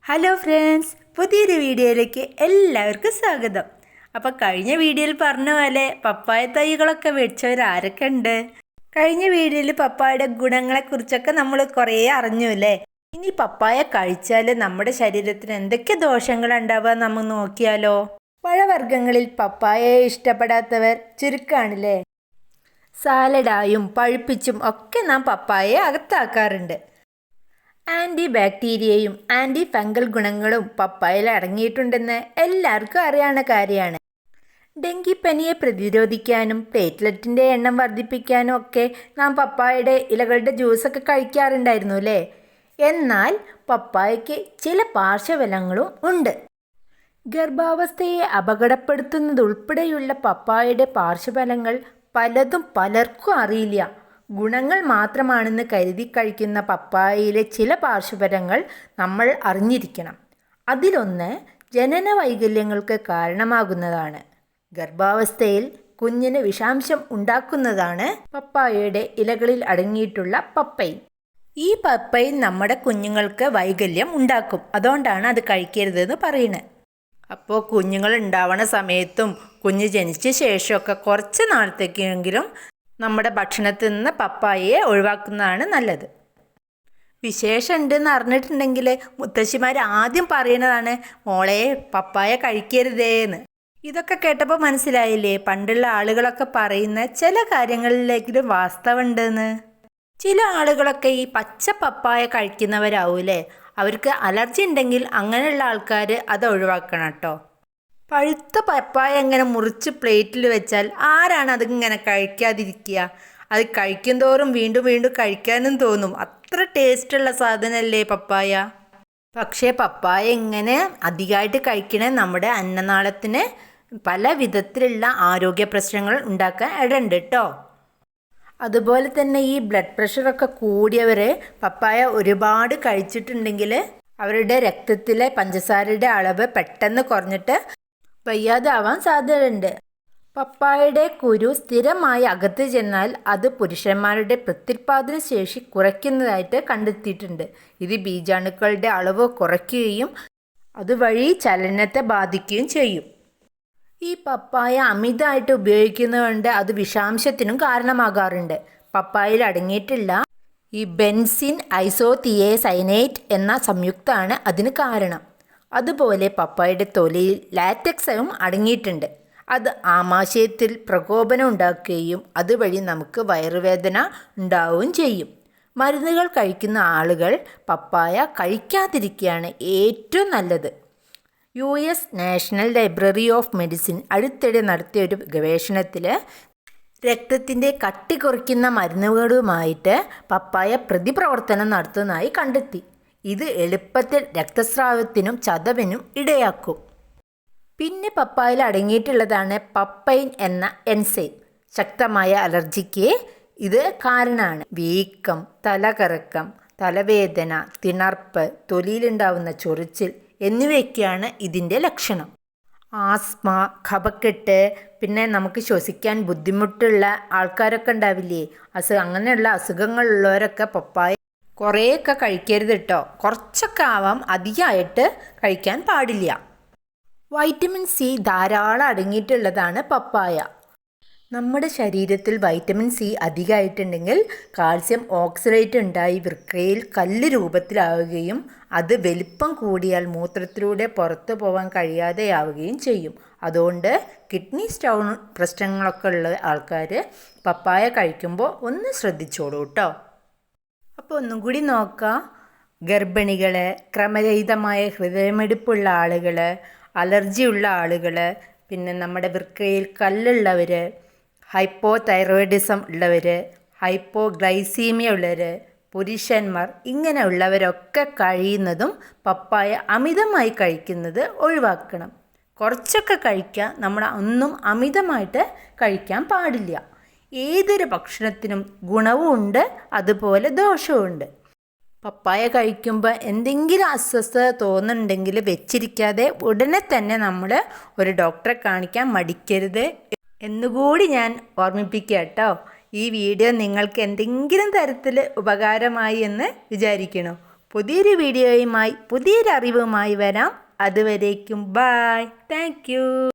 Hello friends, പുതിയൊരു വീഡിയോയിലേക്ക് എല്ലാവർക്കും സ്വാഗതം. അപ്പോൾ കഴിഞ്ഞ വീഡിയോയിൽ പറഞ്ഞ പോലെ പപ്പായ തൈകളൊക്കെ മേടിച്ചവരാരൊക്കെ ഉണ്ട്? കഴിഞ്ഞ വീഡിയോയിൽ പപ്പായയുടെ ഗുണങ്ങളെക്കുറിച്ചൊക്കെ നമ്മൾ കുറേ അറിഞ്ഞു അല്ലേ. ഇനി പപ്പായ കഴിച്ചാൽ നമ്മുടെ ശരീരത്തിന് എന്തൊക്കെ ദോഷങ്ങളുണ്ടാവുക നമ്മൾ നോക്കിയാലോ. പഴവർഗ്ഗങ്ങളിൽ പപ്പായയെ ഇഷ്ടപ്പെടാത്തവർ ചുരുക്കമാണല്ലേ. സാലഡായും പഴുപ്പിച്ചും ഒക്കെ നാം പപ്പായയെ അകത്താക്കാറുണ്ട്. ആൻറ്റി ബാക്ടീരിയയും ആൻറ്റി ഫംഗൽ ഗുണങ്ങളും പപ്പായയിൽ അടങ്ങിയിട്ടുണ്ടെന്ന് എല്ലാവർക്കും അറിയാവുന്ന കാര്യമാണ്. ഡെങ്കിപ്പനിയെ പ്രതിരോധിക്കാനും പ്ലേറ്റ്ലെറ്റിൻ്റെ എണ്ണം വർദ്ധിപ്പിക്കാനും ഒക്കെ നാം പപ്പായയുടെ ഇലകളുടെ ജ്യൂസൊക്കെ കഴിക്കാറുണ്ടായിരുന്നു അല്ലേ. എന്നാൽ പപ്പായയ്ക്ക് ചില പാർശ്വഫലങ്ങളും ഉണ്ട്. ഗർഭാവസ്ഥയെ അപകടപ്പെടുത്തുന്നതുൾപ്പെടെയുള്ള പപ്പായയുടെ പാർശ്വഫലങ്ങൾ പലതും പലർക്കും അറിയില്ല. ഗുണങ്ങൾ മാത്രമാണെന്ന് കരുതി കഴിക്കുന്ന പപ്പായയിലെ ചില പാർശ്വഫലങ്ങൾ നമ്മൾ അറിഞ്ഞിരിക്കണം. അതിലൊന്ന് ജനന വൈകല്യങ്ങൾക്ക് കാരണമാകുന്നതാണ്. ഗർഭാവസ്ഥയിൽ കുഞ്ഞിന് വിഷാംശം ഉണ്ടാക്കുന്നതാണ് പപ്പായയുടെ ഇലകളിൽ അടങ്ങിയിട്ടുള്ള പപ്പൈൻ. ഈ പപ്പൈൻ നമ്മുടെ കുഞ്ഞുങ്ങൾക്ക് വൈകല്യം ഉണ്ടാക്കും. അതുകൊണ്ടാണ് അത് കഴിക്കരുതെന്ന് പറയുന്നത്. അപ്പോൾ കുഞ്ഞുങ്ങൾ ഉണ്ടാവണ സമയത്തും കുഞ്ഞ് ജനിച്ച ശേഷമൊക്കെ കുറച്ച് നാളത്തേക്കെങ്കിലും നമ്മുടെ ഭക്ഷണത്തിൽ നിന്ന് പപ്പായയെ ഒഴിവാക്കുന്നതാണ് നല്ലത്. വിശേഷം ഉണ്ടെന്ന് അറിഞ്ഞിട്ടുണ്ടെങ്കിൽ മുത്തശ്ശിമാർ ആദ്യം പറയുന്നതാണ്, മോളെ പപ്പായ കഴിക്കരുതേന്ന്. ഇതൊക്കെ കേട്ടപ്പോൾ മനസ്സിലായില്ലേ, പണ്ടുള്ള ആളുകളൊക്കെ പറയുന്ന ചില കാര്യങ്ങളിലെങ്കിലും വാസ്തവമുണ്ടെന്ന്. ചില ആളുകളൊക്കെ ഈ പച്ച പപ്പായ കഴിക്കുന്നവരാവൂലേ, അവർക്ക് അലർജി ഉണ്ടെങ്കിൽ അങ്ങനെയുള്ള ആൾക്കാർ അത് ഒഴിവാക്കണം കേട്ടോ. പഴുത്ത പപ്പായ ഇങ്ങനെ മുറിച്ച് പ്ലേറ്റിൽ വെച്ചാൽ ആരാണ് അതിങ്ങനെ കഴിക്കാതിരിക്കുക? അത് കഴിക്കും തോറും വീണ്ടും വീണ്ടും കഴിക്കാനും തോന്നും. അത്ര ടേസ്റ്റുള്ള സാധനമല്ലേ പപ്പായ. പക്ഷേ പപ്പായ ഇങ്ങനെ അധികമായിട്ട് കഴിക്കണേ നമ്മുടെ അന്നനാളത്തിന് പല വിധത്തിലുള്ള ആരോഗ്യ പ്രശ്നങ്ങൾ ഉണ്ടാക്കാൻ ഇടയുണ്ട് കേട്ടോ. അതുപോലെ തന്നെ ഈ ബ്ലഡ് പ്രഷറൊക്കെ കൂടിയവർ പപ്പായ ഒരുപാട് കഴിച്ചിട്ടുണ്ടെങ്കിൽ അവരുടെ രക്തത്തിലെ പഞ്ചസാരയുടെ അളവ് പെട്ടെന്ന് കുറഞ്ഞിട്ട് വയ്യാതാവാൻ സാധ്യതയുണ്ട്. പപ്പായയുടെ കുരു സ്ഥിരമായി അകത്ത് ചെന്നാൽ അത് പുരുഷന്മാരുടെ പ്രത്യുൽപാദന ശേഷി കുറയ്ക്കുന്നതായിട്ട് കണ്ടെത്തിയിട്ടുണ്ട്. ഇത് ബീജാണുക്കളുടെ അളവ് കുറയ്ക്കുകയും അതുവഴി ചലനത്തെ ബാധിക്കുകയും ചെയ്യും. ഈ പപ്പായ അമിതമായിട്ട് ഉപയോഗിക്കുന്നതുകൊണ്ട് അത് വിഷാംശത്തിനും കാരണമാകാറുണ്ട്. പപ്പായയിൽ അടങ്ങിയിട്ടുള്ള ഈ ബെൻസിൻ ഐസോതിയേസൈനേറ്റ് എന്ന സംയുക്തമാണ് അതിന് കാരണം. അതുപോലെ പപ്പായയുടെ തൊലിയിൽ ലാറ്റക്സും അടങ്ങിയിട്ടുണ്ട്. അത് ആമാശയത്തിൽ പ്രകോപനം ഉണ്ടാക്കുകയും അതുവഴി നമുക്ക് വയറുവേദന ഉണ്ടാവുകയും ചെയ്യും. മരുന്നുകൾ കഴിക്കുന്ന ആളുകൾ പപ്പായ കഴിക്കാതിരിക്കുകയാണ് ഏറ്റവും നല്ലത്. US national library of medicine അടുത്തിടെ നടത്തിയ ഒരു ഗവേഷണത്തിൽ രക്തത്തിൻ്റെ കട്ടി കുറയ്ക്കുന്ന മരുന്നുകളുമായിട്ട് പപ്പായ പ്രതിപ്രവർത്തനം നടത്തുന്നതായി കണ്ടെത്തി. ഇത് എളുപ്പത്തിൽ രക്തസ്രാവത്തിനും ചതവിനും ഇടയാക്കും. പിന്നെ പപ്പായയിൽ അടങ്ങിയിട്ടുള്ളതാണ് പപ്പൈൻ എന്ന എൻസൈം. ശക്തമായ അലർജിക്ക് ഇത് കാരണമാണ്. വീക്കം, തലകറക്കം, തലവേദന, തിണർപ്പ്, തൊലിയിലുണ്ടാവുന്ന ചൊറിച്ചിൽ എന്നിവയൊക്കെയാണ് ഇതിൻ്റെ ലക്ഷണം. ആസ്മ, കഫക്കെട്ട്, പിന്നെ നമുക്ക് ശ്വസിക്കാൻ ബുദ്ധിമുട്ടുള്ള ആൾക്കാരൊക്കെ ഉണ്ടാവില്ലേ, അങ്ങനെയുള്ള അസുഖങ്ങളുള്ളവരൊക്കെ പപ്പായ കുറേയൊക്കെ കഴിക്കരുത് കേട്ടോ. കുറച്ചൊക്കെ ആവാം, അധികമായിട്ട് കഴിക്കാൻ പാടില്ല. വൈറ്റമിൻ സി ധാരാളം അടങ്ങിയിട്ടുള്ളതാണ് പപ്പായ. നമ്മുടെ ശരീരത്തിൽ വൈറ്റമിൻ സി അധികമായിട്ടുണ്ടെങ്കിൽ കാൽസ്യം ഓക്സലേറ്റ് ഉണ്ടായി വൃക്കയിൽ കല്ല് രൂപത്തിലാവുകയും അത് വലിപ്പം കൂടിയാൽ മൂത്രത്തിലൂടെ പുറത്തു പോകാൻ കഴിയാതെയാവുകയും ചെയ്യും. അതുകൊണ്ട് കിഡ്നി സ്റ്റോൺ പ്രശ്നങ്ങളൊക്കെ ഉള്ള ആൾക്കാർ പപ്പായ കഴിക്കുമ്പോൾ ഒന്ന് ശ്രദ്ധിച്ചോളൂ കേട്ടോ. അപ്പോൾ ഒന്നും കൂടി നോക്കാം. ഗർഭിണികൾ, ക്രമരഹിതമായ ഹൃദയമിടിപ്പുള്ള ആളുകൾ, അലർജിയുള്ള ആളുകൾ, പിന്നെ നമ്മുടെ വൃക്കയിൽ കല്ലുള്ളവർ, ഹൈപ്പോ തൈറോയിഡിസം ഉള്ളവർ, ഹൈപ്പോഗ്ലൈസീമിയ ഉള്ളവർ, പുരുഷന്മാർ, ഇങ്ങനെയുള്ളവരൊക്കെ കഴിയുന്നതും പപ്പായ അമിതമായി കഴിക്കുന്നത് ഒഴിവാക്കണം. കുറച്ചൊക്കെ കഴിക്കുക, നമ്മൾ ഒന്നും അമിതമായിട്ട് കഴിക്കാൻ പാടില്ല. ഏതൊരു ഭക്ഷണത്തിനും ഗുണവും ഉണ്ട്, അതുപോലെ ദോഷവും ഉണ്ട്. പപ്പായ കഴിക്കുമ്പോൾ എന്തെങ്കിലും അസ്വസ്ഥത തോന്നുന്നുണ്ടെങ്കിൽ വെച്ചിരിക്കാതെ ഉടനെ തന്നെ നമ്മൾ ഒരു ഡോക്ടറെ കാണിക്കാൻ മടിക്കരുത് എന്നുകൂടി ഞാൻ ഓർമ്മിപ്പിക്കുക കേട്ടോ. ഈ വീഡിയോ നിങ്ങൾക്ക് എന്തെങ്കിലും തരത്തിൽ ഉപകാരമായി എന്ന് വിചാരിക്കണോ? പുതിയൊരു വീഡിയോയുമായി പുതിയൊരു അറിവുമായി വരാം. അതുവരേക്കും ബായ്. Thank you.